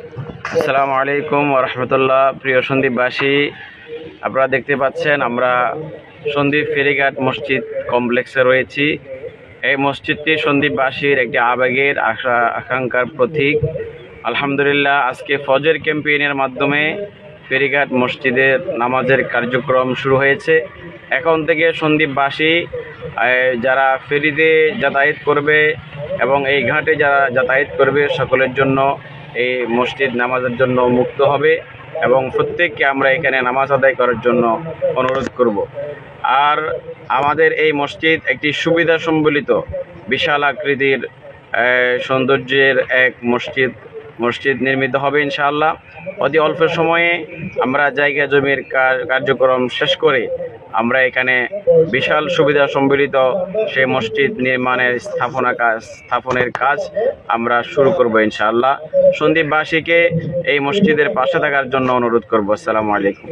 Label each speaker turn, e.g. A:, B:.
A: আসসালামু আলাইকুম ওয়া রাহমাতুল্লাহ। প্রিয় সন্দ্বীপবাসী, আপনারা দেখতে পাচ্ছেন আমরা সন্দ্বীপ ফেরিঘাট মসজিদ কমপ্লেক্সে রয়েছি। এই মসজিদটি সন্দ্বীপবাসীর একটি আবেগের আকাঙ্ক্ষার প্রতীক। আলহামদুলিল্লাহ, আজকে ফজর ক্যাম্পেইনের মাধ্যমে ফেরিঘাট মসজিদের নামাজের কার্যক্রম শুরু হয়েছে। এখন থেকে সন্দ্বীপবাসী যারা ফেরিতে যাতায়াত করবে এবং এই ঘাটে যারা যাতায়াত করবে সকলের জন্য এই মসজিদ নামাজের জন্য মুক্ত হবে এবং প্রত্যেককে আমরা এখানে নামাজ আদায় করার জন্য অনুরোধ করব। আর আমাদের এই মসজিদ একটি সুবিধা সম্বলিত বিশাল আকৃতির সৌন্দর্যের এক মসজিদ নির্মিত হবে ইনশাআল্লাহ। অতি অল্প সময়ে আমরা জায়গা জমির কার্যক্রম শেষ করে আমরা এখানে বিশাল সুবিধা সম্বলিত সেই মসজিদ নির্মাণের স্থাপনের কাজ আমরা শুরু করব ইনশাআল্লাহ। সন্দ্বীপবাসীকে এই মসজিদের পাশে থাকার জন্য অনুরোধ করব। আসসালামু আলাইকুম।